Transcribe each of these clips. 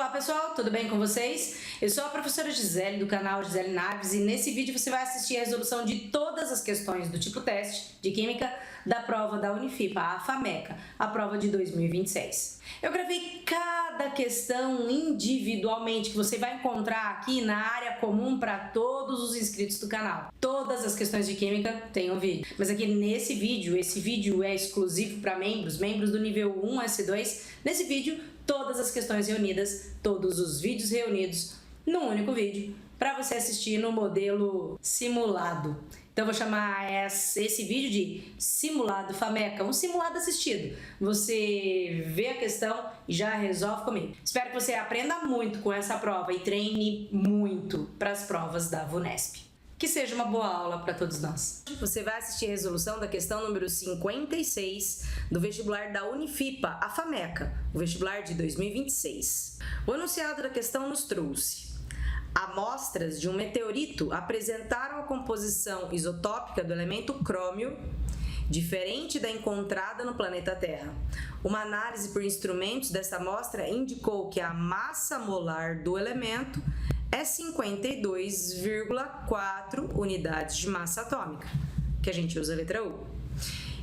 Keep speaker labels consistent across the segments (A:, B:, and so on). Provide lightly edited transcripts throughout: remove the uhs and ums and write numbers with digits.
A: Olá pessoal, tudo bem com vocês? Eu sou a professora Gisele do canal Gisele Naves e nesse vídeo você vai assistir a resolução de todas as questões do tipo teste de Química da prova da Unifipa, a FAMECA, a prova de 2026. Eu gravei cada questão individualmente que você vai encontrar aqui na área comum para todos os inscritos do canal. Todas as questões de Química têm um vídeo, mas aqui nesse vídeo, esse vídeo é exclusivo para membros do nível 1 S2. Nesse vídeo, todas as questões reunidas, todos os vídeos reunidos num único vídeo para você assistir no modelo simulado. Então eu vou chamar esse vídeo de simulado FAMECA, um simulado assistido. Você vê a questão e já resolve comigo. Espero que você aprenda muito com essa prova e treine muito para as provas da VUNESP. Que seja uma boa aula para todos nós. Você vai assistir a resolução da questão número 56 do vestibular da Unifipa, a FAMECA, o vestibular de 2026. O enunciado da questão nos trouxe: amostras de um meteorito apresentaram a composição isotópica do elemento crômio diferente da encontrada no planeta Terra. Uma análise por instrumentos dessa amostra indicou que a massa molar do elemento é 52,4 unidades de massa atômica, que a gente usa a letra U,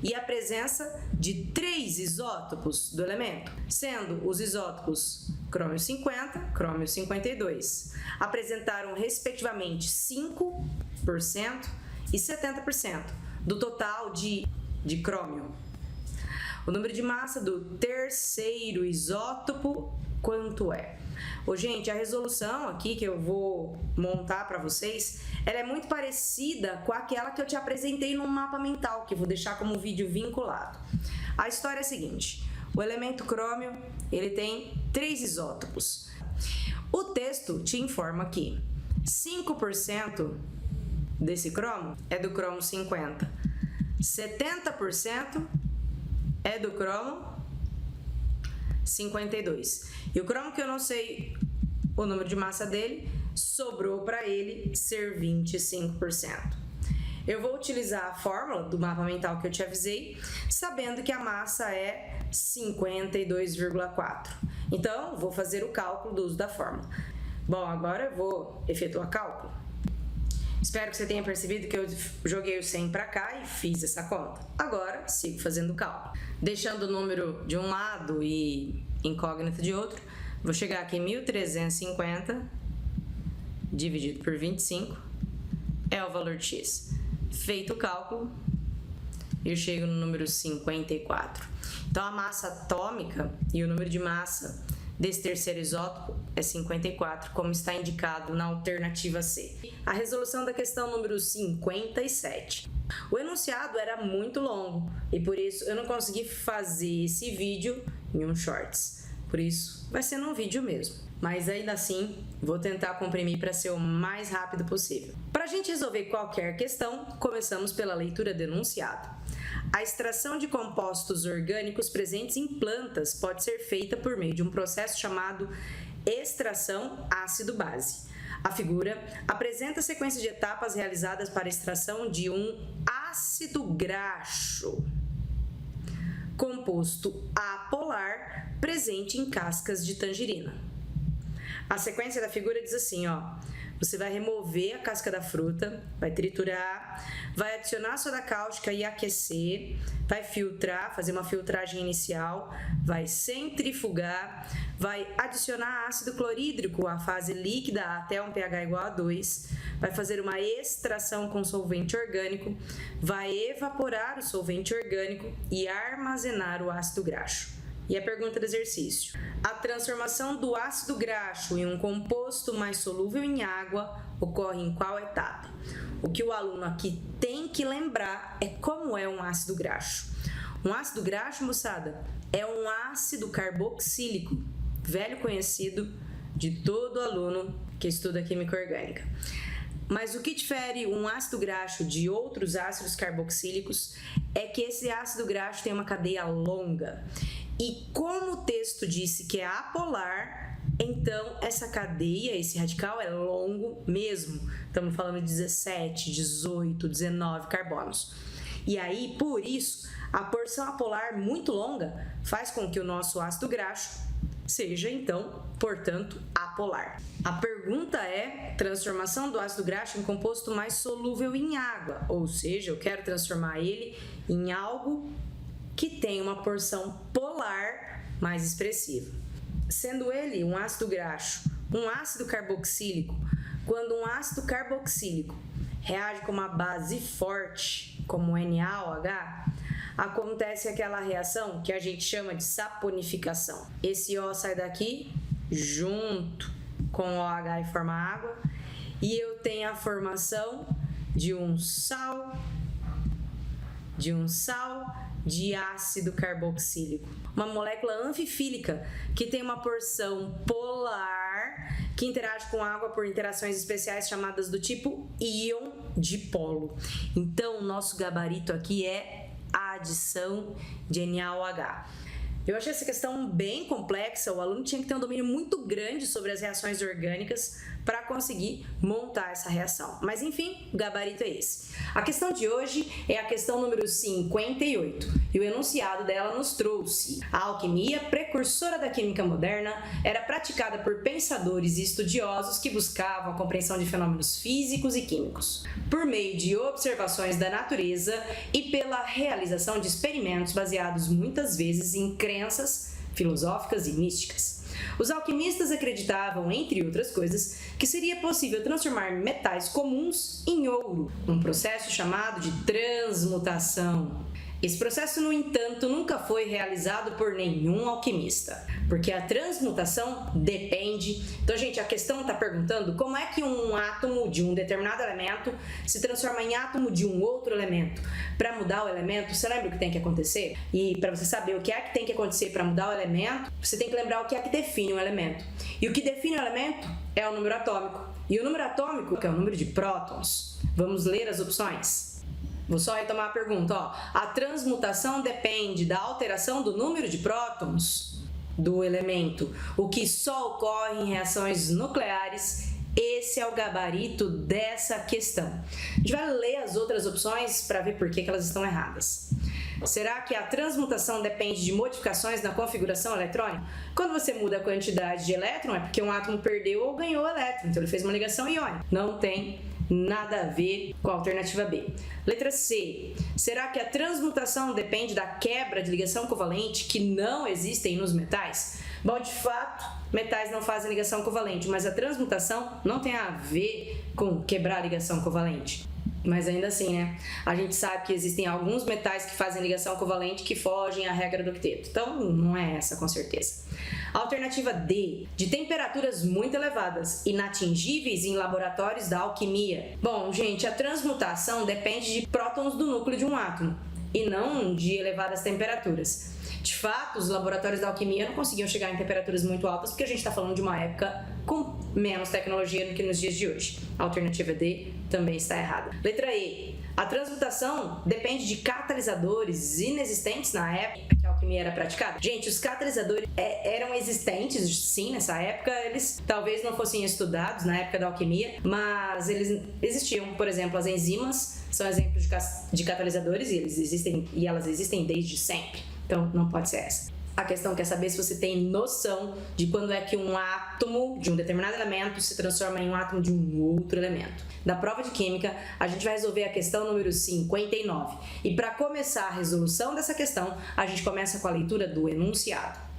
A: e a presença de 3 isótopos do elemento, sendo os isótopos crômio 50, crômio 52, apresentaram respectivamente 5% e 70% do total de crômio. O número de massa do terceiro isótopo quanto é? Gente, a resolução aqui que eu vou montar para vocês, ela é muito parecida com aquela que eu te apresentei no mapa mental, que eu vou deixar como vídeo vinculado. A história é a seguinte: o elemento crômio, ele tem 3 isótopos. O texto te informa que 5% desse cromo é do cromo 50, 70% é do cromo 52. E o cromo que eu não sei o número de massa dele, sobrou para ele ser 25%. Eu vou utilizar a fórmula do mapa mental que eu te avisei, sabendo que a massa é 52,4. Então, vou fazer o cálculo do uso da fórmula. Bom, agora eu vou efetuar cálculo. Espero que você tenha percebido que eu joguei o 100 para cá e fiz essa conta. Agora, sigo fazendo o cálculo. Deixando o número de um lado e incógnito de outro, vou chegar aqui em 1.350 dividido por 25 é o valor de x. Feito o cálculo, eu chego no número 54. Então, a massa atômica e o número de massa desse terceiro isótopo é 54, como está indicado na alternativa C. A resolução da questão número 57. O enunciado era muito longo e por isso eu não consegui fazer esse vídeo em um shorts. Por isso, vai ser num vídeo mesmo. Mas ainda assim, vou tentar comprimir para ser o mais rápido possível. Para a gente resolver qualquer questão, começamos pela leitura do enunciado. A extração de compostos orgânicos presentes em plantas pode ser feita por meio de um processo chamado extração ácido-base. A figura apresenta a sequência de etapas realizadas para a extração de um ácido graxo, composto apolar presente em cascas de tangerina. A sequência da figura diz assim, você vai remover a casca da fruta, vai triturar, vai adicionar soda cáustica e aquecer, vai filtrar, fazer uma filtragem inicial, vai centrifugar, vai adicionar ácido clorídrico à fase líquida até um pH igual a 2, vai fazer uma extração com solvente orgânico, vai evaporar o solvente orgânico e armazenar o ácido graxo. E a pergunta do exercício: a transformação do ácido graxo em um composto mais solúvel em água ocorre em qual etapa? O que o aluno aqui tem que lembrar é como é um ácido graxo. Um ácido graxo, moçada, é um ácido carboxílico, velho conhecido de todo aluno que estuda química orgânica. Mas o que difere um ácido graxo de outros ácidos carboxílicos é que esse ácido graxo tem uma cadeia longa. E como o texto disse que é apolar, então essa cadeia, esse radical é longo mesmo. Estamos falando de 17, 18, 19 carbonos. E aí, por isso, a porção apolar muito longa faz com que o nosso ácido graxo seja então, portanto, apolar. A pergunta é: transformação do ácido graxo em composto mais solúvel em água, ou seja, eu quero transformar ele em algo que tem uma porção polar mais expressiva. Sendo ele um ácido graxo, um ácido carboxílico, quando um ácido carboxílico reage com uma base forte, como NaOH, acontece aquela reação que a gente chama de saponificação. Esse O sai daqui junto com o OH e forma água, e eu tenho a formação de um sal de ácido carboxílico, uma molécula anfifílica que tem uma porção polar que interage com água por interações especiais chamadas do tipo íon dipolo. Então, o nosso gabarito aqui é a adição de NaOH. Eu achei essa questão bem complexa, o aluno tinha que ter um domínio muito grande sobre as reações orgânicas para conseguir montar essa reação. Mas enfim, o gabarito é esse. A questão de hoje é a questão número 58 e o enunciado dela nos trouxe: a alquimia, precursora da química moderna, era praticada por pensadores e estudiosos que buscavam a compreensão de fenômenos físicos e químicos, por meio de observações da natureza e pela realização de experimentos baseados muitas vezes em crenças filosóficas e místicas. Os alquimistas acreditavam, entre outras coisas, que seria possível transformar metais comuns em ouro, um processo chamado de transmutação. Esse processo, no entanto, nunca foi realizado por nenhum alquimista, porque a transmutação depende. Então, gente, a questão está perguntando como é que um átomo de um determinado elemento se transforma em átomo de um outro elemento. Para mudar o elemento, você lembra o que tem que acontecer? E para você saber o que é que tem que acontecer para mudar o elemento, você tem que lembrar o que é que define o elemento. E o que define o elemento é o número atômico. E o número atômico é o número de prótons. Vamos ler as opções. Vou só retomar a pergunta, ó. A transmutação depende da alteração do número de prótons do elemento, o que só ocorre em reações nucleares. Esse é o gabarito dessa questão. A gente vai ler as outras opções para ver por que elas estão erradas. Será que a transmutação depende de modificações na configuração eletrônica? Quando você muda a quantidade de elétron, é porque um átomo perdeu ou ganhou elétron, então ele fez uma ligação iônica. Não tem nada a ver com a alternativa B. Letra C. Será que a transmutação depende da quebra de ligação covalente que não existem nos metais? Bom, de fato, metais não fazem ligação covalente, mas a transmutação não tem a ver com quebrar a ligação covalente. Mas ainda assim, né? A gente sabe que existem alguns metais que fazem ligação covalente que fogem à regra do octeto. Então, não é essa, com certeza. Alternativa D. De temperaturas muito elevadas, inatingíveis em laboratórios da alquimia. Bom, gente, a transmutação depende de prótons do núcleo de um átomo e não de elevadas temperaturas. De fato, os laboratórios da alquimia não conseguiam chegar em temperaturas muito altas porque a gente está falando de uma época com menos tecnologia do que nos dias de hoje. A alternativa D também está errada. Letra E. A transmutação depende de catalisadores inexistentes na época que a alquimia era praticada. Gente, os catalisadores eram existentes, sim, nessa época. Eles talvez não fossem estudados na época da alquimia, mas eles existiam. Por exemplo, as enzimas são exemplos de catalisadores e elas existem desde sempre. Então, não pode ser essa. A questão quer saber se você tem noção de quando é que um átomo de um determinado elemento se transforma em um átomo de um outro elemento. Da prova de química, a gente vai resolver a questão número 59. E para começar a resolução dessa questão, a gente começa com a leitura do enunciado.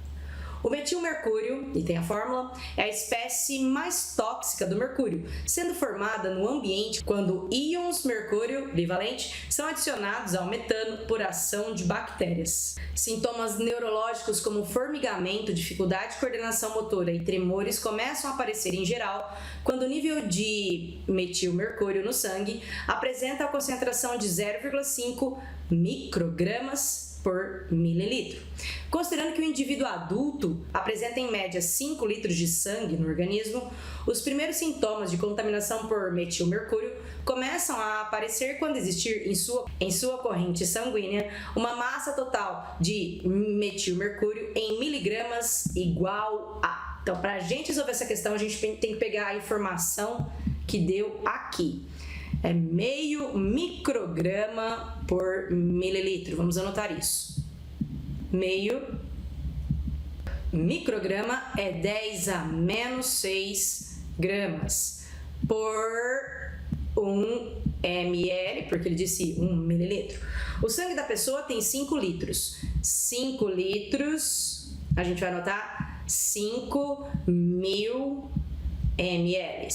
A: O metilmercúrio, e tem a fórmula, é a espécie mais tóxica do mercúrio, sendo formada no ambiente quando íons mercúrio bivalente são adicionados ao metano por ação de bactérias. Sintomas neurológicos como formigamento, dificuldade de coordenação motora e tremores começam a aparecer em geral quando o nível de metilmercúrio no sangue apresenta a concentração de 0,5 microgramas por mililitro. Considerando que o indivíduo adulto apresenta em média 5 litros de sangue no organismo, os primeiros sintomas de contaminação por metilmercúrio começam a aparecer quando existir em sua corrente sanguínea uma massa total de metilmercúrio em miligramas igual a. Então, para a gente resolver essa questão, a gente tem que pegar a informação que deu aqui. É meio micrograma por mililitro. Vamos anotar isso. Meio micrograma é 10 a menos 6 gramas por 1 ml, porque ele disse 1 mililitro. O sangue da pessoa tem 5 litros. 5 litros, a gente vai anotar 5.000 ml.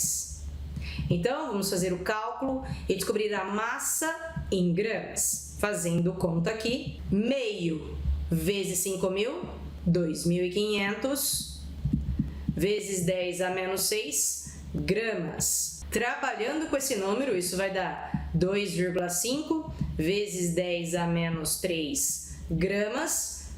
A: Então, vamos fazer o cálculo e descobrir a massa em gramas. Fazendo conta aqui, meio vezes 5.000, 2.500, vezes 10 a menos 6 gramas. Trabalhando com esse número, isso vai dar 2,5 vezes 10 a menos 3 gramas,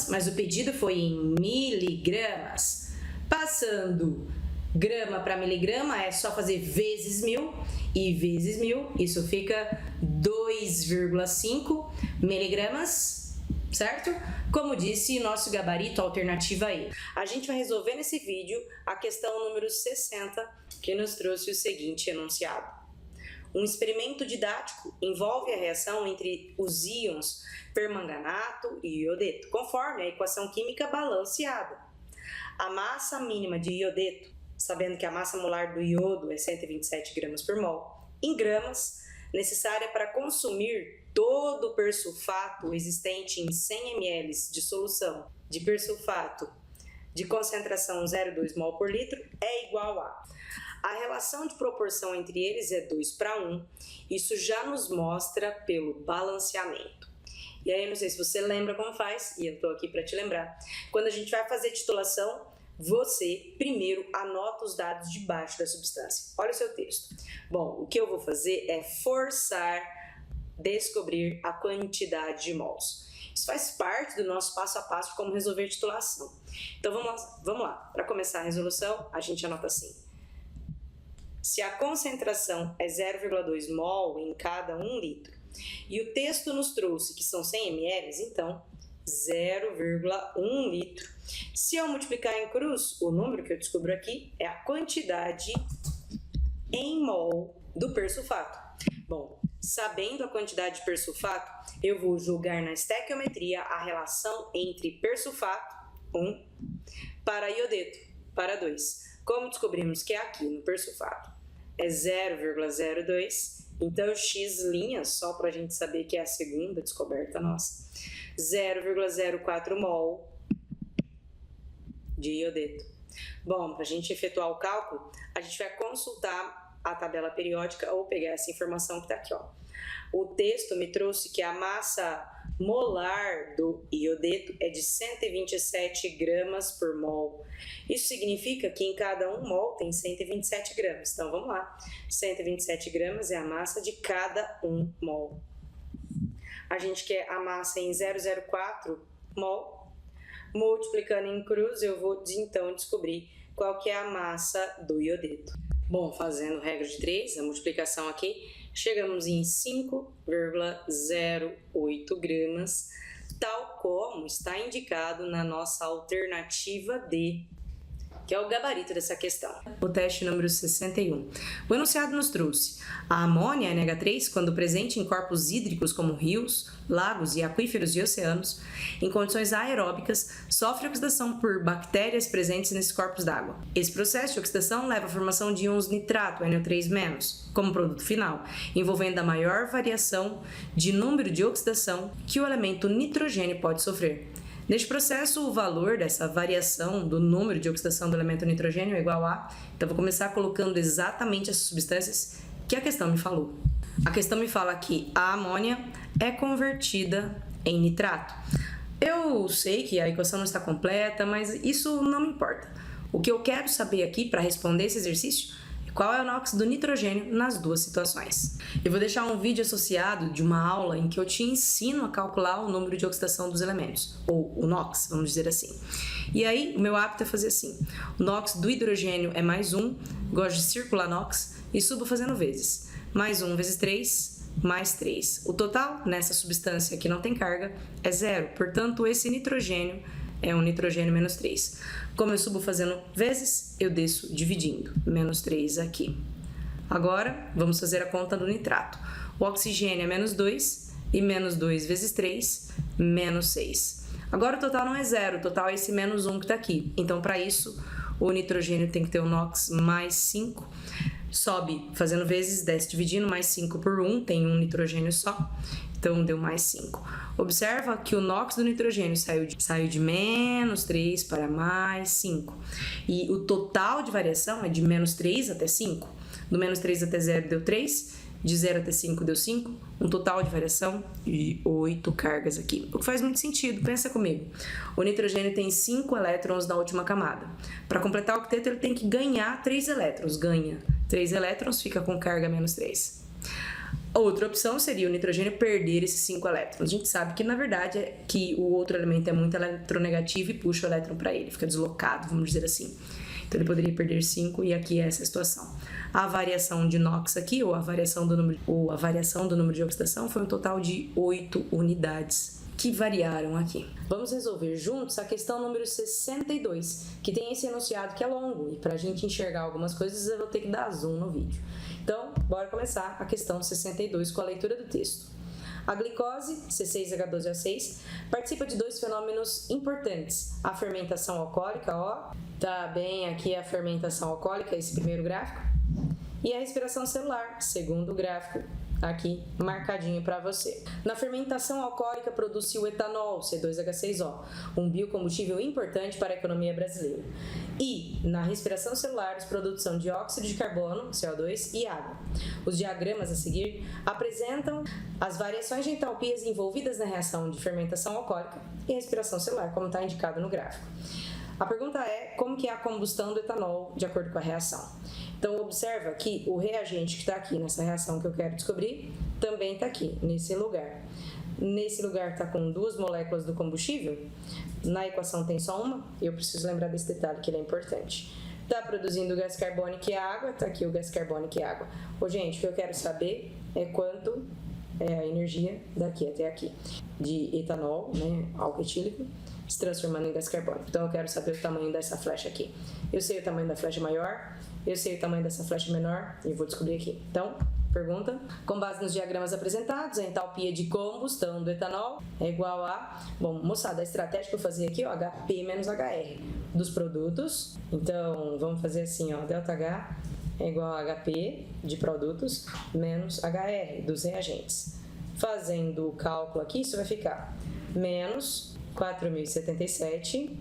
A: mas o pedido foi em miligramas. Passando grama para miligrama, é só fazer vezes 1.000, e vezes 1.000, isso fica 2,5 miligramas, certo? Como disse, nosso gabarito, alternativa E. A gente vai resolver nesse vídeo a questão número 60, que nos trouxe o seguinte enunciado. Um experimento didático envolve a reação entre os íons permanganato e iodeto, conforme a equação química balanceada. A massa mínima de iodeto, sabendo que a massa molar do iodo é 127 gramas por mol, em gramas, necessária para consumir todo o persulfato existente em 100 ml de solução de persulfato de concentração 0,2 mol por litro, é igual a relação de proporção entre eles é 2:1. Isso já nos mostra pelo balanceamento. E aí, não sei se você lembra como faz, e eu estou aqui para te lembrar. Quando a gente vai fazer titulação, você primeiro anota os dados debaixo da substância. Olha o seu texto. Bom, o que eu vou fazer é forçar descobrir a quantidade de mols. Isso faz parte do nosso passo a passo de como resolver titulação. Então vamos lá. Para começar a resolução, a gente anota assim. Se a concentração é 0,2 mol em cada 1 litro e o texto nos trouxe que são 100 ml, então 0,1 litro. Se eu multiplicar em cruz, o número que eu descubro aqui é a quantidade em mol do persulfato. Bom, sabendo a quantidade de persulfato, eu vou julgar na estequiometria a relação entre persulfato, 1, para iodeto, para 2. Como descobrimos que é aqui no persulfato é 0,02, então x', só para a gente saber que é a segunda descoberta nossa, 0,04 mol de iodeto. Bom, para a gente efetuar o cálculo, a gente vai consultar a tabela periódica ou pegar essa informação que está aqui, ó. O texto me trouxe que a massa molar do iodeto é de 127 gramas por mol. Isso significa que em cada 1 mol tem 127 gramas. Então, vamos lá. 127 gramas é a massa de cada 1 mol. A gente quer a massa em 0,04 mol. Multiplicando em cruz, eu vou então descobrir qual que é a massa do iodeto. Bom, fazendo regra de 3, a multiplicação aqui, chegamos em 5,08 gramas, tal como está indicado na nossa alternativa D, que é o gabarito dessa questão. O teste número 61. O enunciado nos trouxe a amônia NH3, quando presente em corpos hídricos como rios, lagos e aquíferos e oceanos, em condições aeróbicas, sofre oxidação por bactérias presentes nesses corpos d'água. Esse processo de oxidação leva à formação de íons nitrato, NO3-, como produto final, envolvendo a maior variação de número de oxidação que o elemento nitrogênio pode sofrer. Neste processo, o valor dessa variação do número de oxidação do elemento nitrogênio é igual a... Então, vou começar colocando exatamente as substâncias que a questão me falou. A questão me fala que a amônia é convertida em nitrato. Eu sei que a equação não está completa, mas isso não me importa. O que eu quero saber aqui para responder esse exercício é qual é o NOx do nitrogênio nas duas situações. Eu vou deixar um vídeo associado de uma aula em que eu te ensino a calcular o número de oxidação dos elementos, ou o NOx, vamos dizer assim. E aí, o meu hábito é fazer assim. O NOx do hidrogênio é mais 1, gosto de circular NOx, e subo fazendo vezes. Mais 1 vezes 3, mais 3. O total, nessa substância que não tem carga, é 0. Portanto, esse nitrogênio é um nitrogênio menos 3. Como eu subo fazendo vezes, eu desço dividindo. Menos 3 aqui. Agora, vamos fazer a conta do nitrato. O oxigênio é menos 2, e menos 2 vezes 3, menos 6. Agora o total não é 0, o total é esse menos 1 que está aqui. Então, para isso, o nitrogênio tem que ter o NOx mais 5. Sobe fazendo vezes, desce dividindo, mais 5 por 1, tem um nitrogênio só. Então, deu mais 5. Observa que o NOx do nitrogênio saiu de menos 3 para mais 5. E o total de variação é de menos 3 até 5. Do menos 3 até 0 deu 3. De 0 até 5 deu 5. Um total de variação de 8 cargas aqui. O que faz muito sentido, pensa comigo. O nitrogênio tem 5 elétrons na última camada. Para completar o octeto, ele tem que ganhar 3 elétrons. Ganha 3 elétrons, fica com carga menos 3. Outra opção seria o nitrogênio perder esses 5 elétrons. A gente sabe que, na verdade, é que o outro elemento é muito eletronegativo e puxa o elétron para ele, fica deslocado, vamos dizer assim. Então, ele poderia perder 5 e aqui é essa a situação. A variação de NOx aqui, ou a variação do número de oxidação, foi um total de 8 unidades que variaram aqui. Vamos resolver juntos a questão número 62, que tem esse enunciado que é longo, e para a gente enxergar algumas coisas eu vou ter que dar zoom no vídeo. Então, bora começar a questão 62 com a leitura do texto. A glicose, C6H12O6, participa de 2 fenômenos importantes. A fermentação alcoólica, ó, tá bem aqui a fermentação alcoólica, esse primeiro gráfico, e a respiração celular, segundo gráfico, aqui marcadinho para você. Na fermentação alcoólica produz-se o etanol, C2H6O, um biocombustível importante para a economia brasileira. E na respiração celular, os produtos são dióxido de carbono, CO2, e água. Os diagramas a seguir apresentam as variações de entalpias envolvidas na reação de fermentação alcoólica e respiração celular, como está indicado no gráfico. A pergunta é como que é a combustão do etanol de acordo com a reação. Então, observa que o reagente que está aqui nessa reação que eu quero descobrir também está aqui, nesse lugar. Nesse lugar está com 2 moléculas do combustível. Na equação tem só uma. Eu preciso lembrar desse detalhe que ele é importante. Está produzindo o gás carbônico e água. Está aqui o gás carbônico e água. Ô, gente, o que eu quero saber é quanto é a energia daqui até aqui. De etanol, né, álcool etílico, se transformando em gás carbônico. Então, eu quero saber o tamanho dessa flecha aqui. Eu sei o tamanho da flecha maior. Eu sei o tamanho dessa flecha menor e vou descobrir aqui. Então, pergunta. Com base nos diagramas apresentados, a entalpia de combustão do etanol é igual a... Bom, moçada, a estratégia que eu fazer aqui, ó, HP menos HR dos produtos. Então, vamos fazer assim, ó, ΔH é igual a HP de produtos menos HR dos reagentes. Fazendo o cálculo aqui, isso vai ficar menos 4.077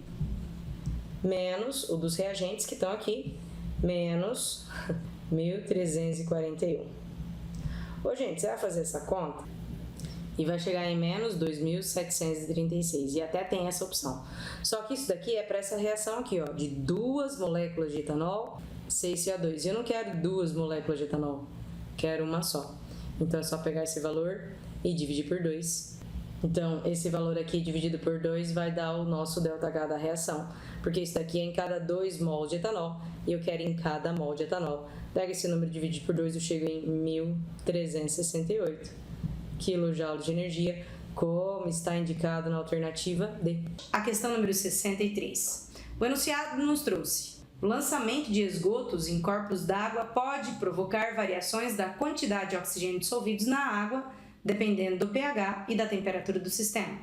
A: menos o dos reagentes que estão aqui, menos 1.341. Ô, gente, você vai fazer essa conta e vai chegar em menos 2.736. E até tem essa opção. Só que isso daqui é para essa reação aqui, ó, de 2 moléculas de etanol, 6CO2. E eu não quero 2 moléculas de etanol, quero uma só. Então é só pegar esse valor e dividir por 2. Então, esse valor aqui dividido por 2 vai dar o nosso ΔH da reação, porque isso daqui é em cada 2 mols de etanol e eu quero em cada mol de etanol. Pega esse número dividido por 2, eu chego em 1.368 kJ de energia, como está indicado na alternativa D. A questão número 63. O enunciado nos trouxe: o lançamento de esgotos em corpos d'água pode provocar variações da quantidade de oxigênio dissolvidos na água, dependendo do pH e da temperatura do sistema.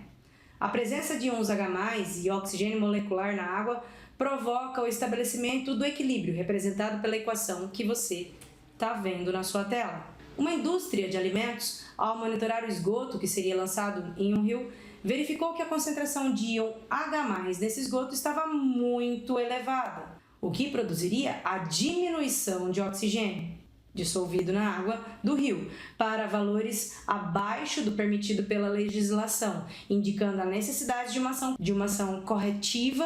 A: A presença de íons H+, e oxigênio molecular na água provoca o estabelecimento do equilíbrio, representado pela equação que você está vendo na sua tela. Uma indústria de alimentos, ao monitorar o esgoto que seria lançado em um rio, verificou que a concentração de íon H+ nesse esgoto estava muito elevada, o que produziria a diminuição de oxigênio dissolvido na água do rio para valores abaixo do permitido pela legislação, indicando a necessidade de uma ação corretiva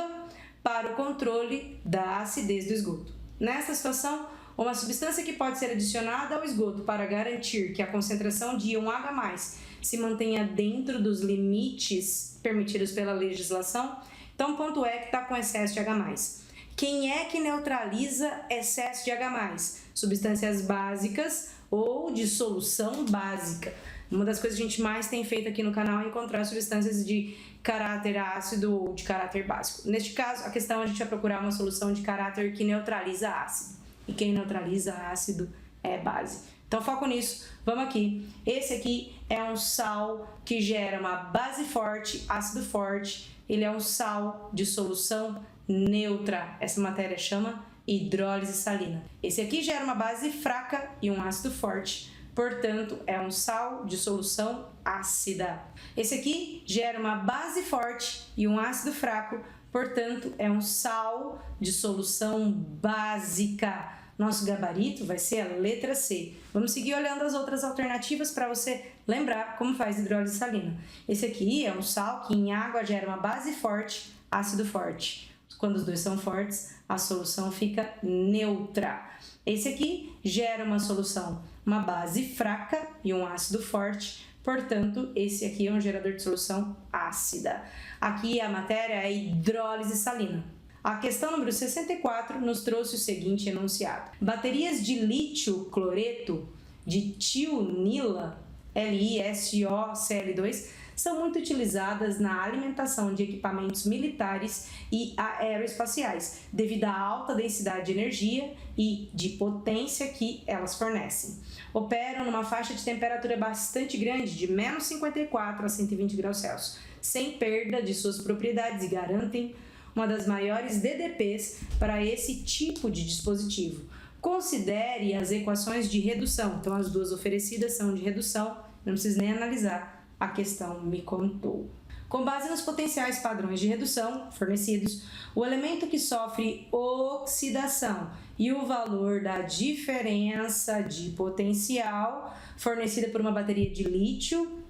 A: para o controle da acidez do esgoto. Nessa situação, uma substância que pode ser adicionada ao esgoto para garantir que a concentração de íon H+ se mantenha dentro dos limites permitidos pela legislação. Então, o ponto é que está com excesso de H+. Quem é que neutraliza excesso de H+? Substâncias básicas ou de solução básica. Uma das coisas que a gente mais tem feito aqui no canal é encontrar substâncias de caráter ácido ou de caráter básico. Neste caso, a questão é a gente vai procurar uma solução de caráter que neutraliza ácido. E quem neutraliza ácido é base. Então, Então foco nisso, vamos aqui. Esse aqui é um sal que gera uma base forte, ácido forte. Ele é um sal de solução neutra. Essa matéria chama hidrólise salina. Esse aqui gera uma base fraca e um ácido forte. Portanto, é um sal de solução ácida. Esse aqui gera uma base forte e um ácido fraco. Portanto, é um sal de solução básica. Nosso gabarito vai ser a letra C. Vamos seguir olhando as outras alternativas para você lembrar como faz hidrólise salina. Esse aqui é um sal que em água gera uma base forte, ácido forte. Quando os dois são fortes, a solução fica neutra. Esse aqui gera uma solução, uma base fraca e um ácido forte. Portanto, esse aqui é um gerador de solução ácida. Aqui a matéria é hidrólise salina. A questão número 64 nos trouxe o seguinte enunciado. Baterias de lítio-cloreto de tionila, LiSoCl2, são muito utilizadas na alimentação de equipamentos militares e aeroespaciais, devido à alta densidade de energia e de potência que elas fornecem. Operam numa faixa de temperatura bastante grande, de menos 54 a 120 graus Celsius, sem perda de suas propriedades e garantem uma das maiores DDPs para esse tipo de dispositivo. Considere as equações de redução. Então, as duas oferecidas são de redução, não precisa nem analisar. A questão me contou. Com base nos potenciais padrões de redução fornecidos, o elemento que sofre oxidação e o valor da diferença de potencial fornecida por uma bateria de lítio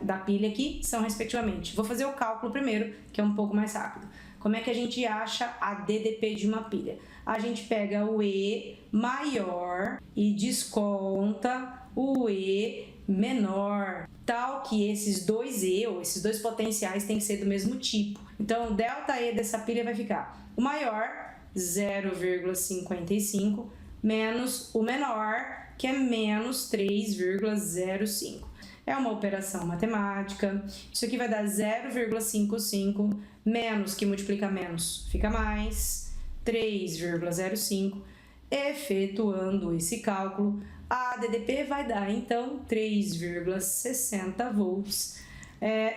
A: da pilha aqui são respectivamente. Vou fazer o cálculo primeiro, que é um pouco mais rápido. Como é que a gente acha a DDP de uma pilha? A gente pega o E maior e desconta o E menor, tal que esses dois E, ou esses dois potenciais, têm que ser do mesmo tipo. Então, o ΔE dessa pilha vai ficar o maior, 0,55, menos o menor, que é menos 3,05. É uma operação matemática. Isso aqui vai dar 0,55 menos, que multiplica menos, fica mais, 3,05. Efetuando esse cálculo, a DDP vai dar, então, 3,60 volts.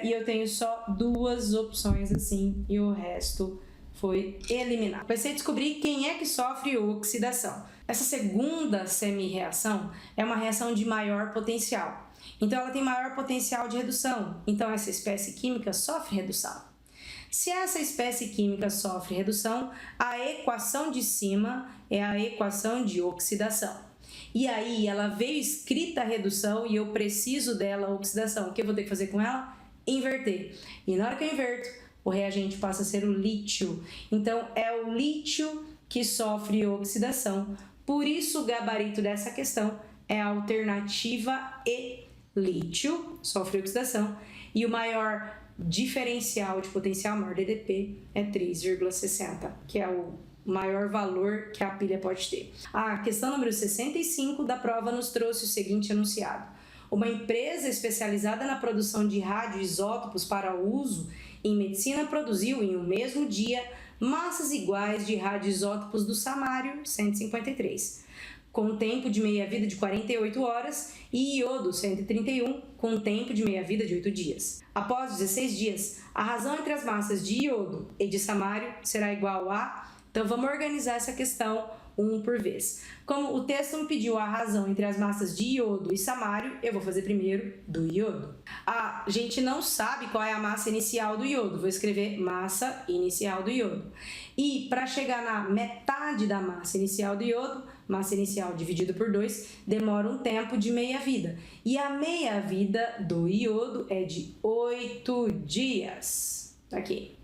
A: E eu tenho só duas opções assim, e o resto foi eliminado. Vai ser descobrir quem é que sofre oxidação. Essa segunda semi-reação é uma reação de maior potencial. Então, ela tem maior potencial de redução. Então, essa espécie química sofre redução. Se essa espécie química sofre redução, a equação de cima é a equação de oxidação. E aí, ela veio escrita a redução e eu preciso dela a oxidação. O que eu vou ter que fazer com ela? Inverter. E na hora que eu inverto, o reagente passa a ser o lítio. Então, é o lítio que sofre oxidação. Por isso, o gabarito dessa questão é a alternativa E. Lítio sofre oxidação e o maior diferencial de potencial, maior DDP, é 3,60, que é o maior valor que a pilha pode ter. A questão número 65 da prova nos trouxe o seguinte enunciado. Uma empresa especializada na produção de radioisótopos para uso em medicina produziu em um mesmo dia massas iguais de radioisótopos do samário 153, com tempo de meia-vida de 48 horas, e iodo 131, com tempo de meia-vida de 8 dias. Após 16 dias, a razão entre as massas de iodo e de samário será igual a... Então, vamos organizar essa questão um por vez. Como o texto me pediu a razão entre as massas de iodo e samário, eu vou fazer primeiro do iodo. A gente não sabe qual é a massa inicial do iodo. Vou escrever massa inicial do iodo. E para chegar na metade da massa inicial do iodo, massa inicial dividido por 2, demora um tempo de meia-vida. E a meia-vida do iodo é de 8 dias. Aqui.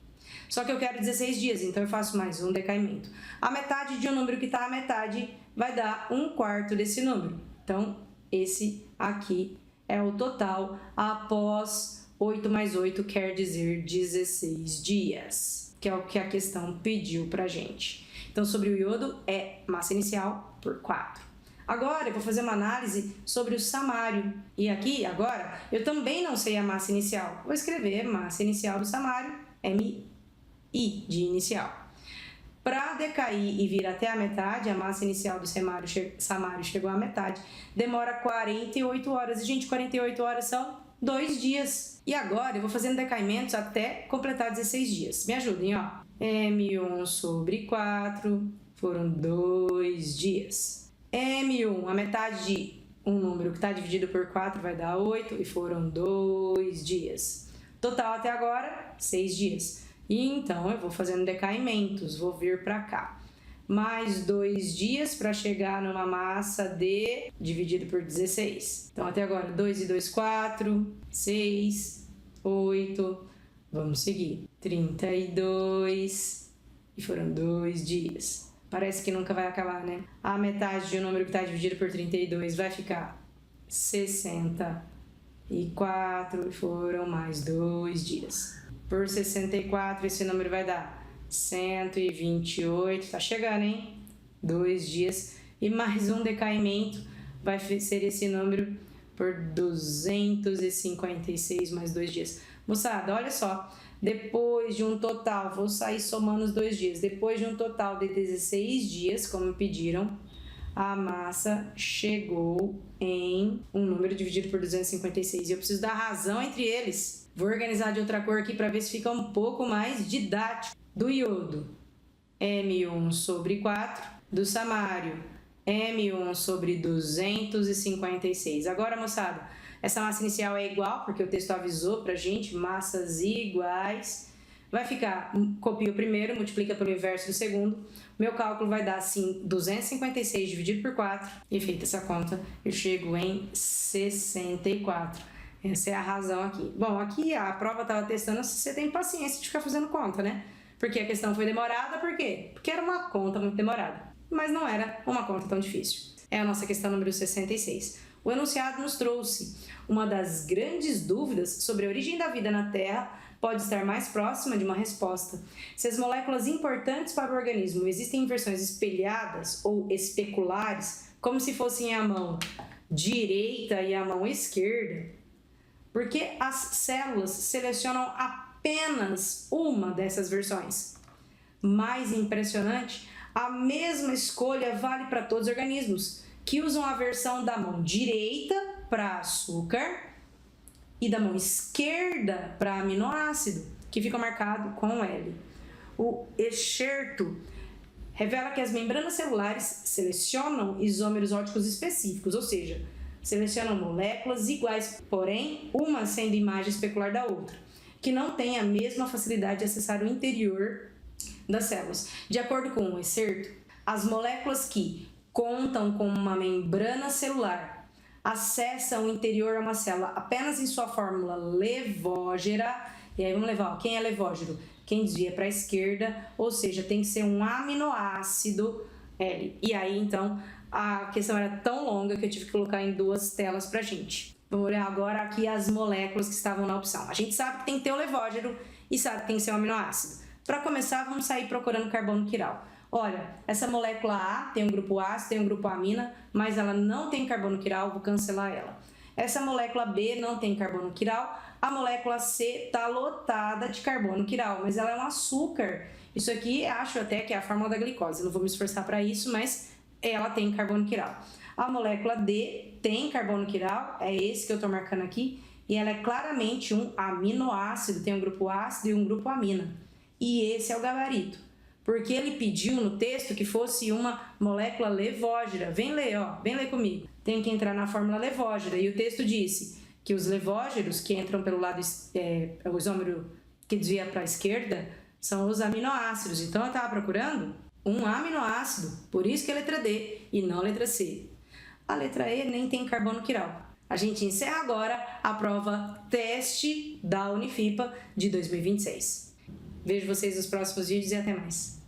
A: Só que eu quero 16 dias, então eu faço mais um decaimento. A metade de um número que está à metade vai dar 1/4 desse número. Então, esse aqui é o total após 8 mais 8 quer dizer 16 dias, que é o que a questão pediu pra gente. Então, sobre o iodo é massa inicial por 4. Agora, eu vou fazer uma análise sobre o samário. E aqui, agora, eu também não sei a massa inicial. Vou escrever massa inicial do samário, MI de inicial. Para decair e vir até a metade, a massa inicial do samário chegou à metade, demora 48 horas. E, gente, 48 horas são 2 dias. E agora eu vou fazendo decaimentos até completar 16 dias. Me ajudem, ó. M1 sobre 4 foram 2 dias. M1, a metade de um número que está dividido por 4 vai dar 8 e foram 2 dias. Total até agora, 6 dias. E então eu vou fazendo decaimentos, vou vir para cá. Mais 2 dias para chegar numa massa de dividido por 16. Então até agora 2 e 2, 4, 6, 8, vamos seguir. 32 e foram 2 dias. Parece que nunca vai acabar, né? A metade de um número que está dividido por 32 vai ficar 64 e foram mais 2 dias. Por 64, esse número vai dar 128, tá chegando, hein? 2 dias. E mais um decaimento vai ser esse número por 256 mais 2 dias. Moçada, olha só, depois de um total, vou sair somando os 2 dias, depois de um total de 16 dias, como me pediram, a massa chegou em um número dividido por 256. E eu preciso dar razão entre eles. Vou organizar de outra cor aqui para ver se fica um pouco mais didático. Do iodo, M1 sobre 4. Do samário, M1 sobre 256. Agora, moçada, essa massa inicial é igual, porque o texto avisou pra gente, massas iguais. Vai ficar, copia o primeiro, multiplica pelo inverso do segundo. Meu cálculo vai dar, assim, 256 dividido por 4. E feita essa conta, eu chego em 64. Essa é a razão aqui. Bom, aqui a prova estava testando se você tem paciência de ficar fazendo conta, né? Porque a questão foi demorada, por quê? Porque era uma conta muito demorada. Mas não era uma conta tão difícil. É a nossa questão número 66. O enunciado nos trouxe uma das grandes dúvidas sobre a origem da vida na Terra pode estar mais próxima de uma resposta. Se as moléculas importantes para o organismo existem em versões espelhadas ou especulares, como se fossem a mão direita e a mão esquerda, porque as células selecionam apenas uma dessas versões. Mais impressionante, a mesma escolha vale para todos os organismos, que usam a versão da mão direita para açúcar e da mão esquerda para aminoácido, que fica marcado com L. O excerto revela que as membranas celulares selecionam isômeros ópticos específicos, ou seja, selecionam moléculas iguais, porém, uma sendo imagem especular da outra, que não tem a mesma facilidade de acessar o interior das células. De acordo com o excerto, as moléculas que contam com uma membrana celular acessam o interior a uma célula apenas em sua fórmula levógera. E aí vamos levar, ó, quem é levógero? Quem desvia para a esquerda, ou seja, tem que ser um aminoácido L. E aí, então, a questão era tão longa que eu tive que colocar em 2 telas pra gente. Vamos olhar agora aqui as moléculas que estavam na opção. A gente sabe que tem que ter o levógero e sabe que tem que ser um aminoácido. Para começar, vamos sair procurando carbono quiral. Olha, essa molécula A tem um grupo ácido, tem um grupo amina, mas ela não tem carbono quiral, vou cancelar ela. Essa molécula B não tem carbono quiral, a molécula C está lotada de carbono quiral, mas ela é um açúcar. Isso aqui acho até que é a fórmula da glicose, eu não vou me esforçar para isso, mas ela tem carbono quiral. A molécula D tem carbono quiral, é esse que eu estou marcando aqui, e ela é claramente um aminoácido, tem um grupo ácido e um grupo amina. E esse é o gabarito, porque ele pediu no texto que fosse uma molécula levógera. Vem ler, ó, vem ler comigo. Tem que entrar na fórmula levógera, e o texto disse que os levógeros que entram pelo lado, o isômero que desvia para a esquerda, são os aminoácidos. Então eu estava procurando um aminoácido, por isso que é a letra D e não a letra C. A letra E nem tem carbono quiral. A gente encerra agora a prova teste da Unifipa de 2026. Vejo vocês nos próximos vídeos e até mais.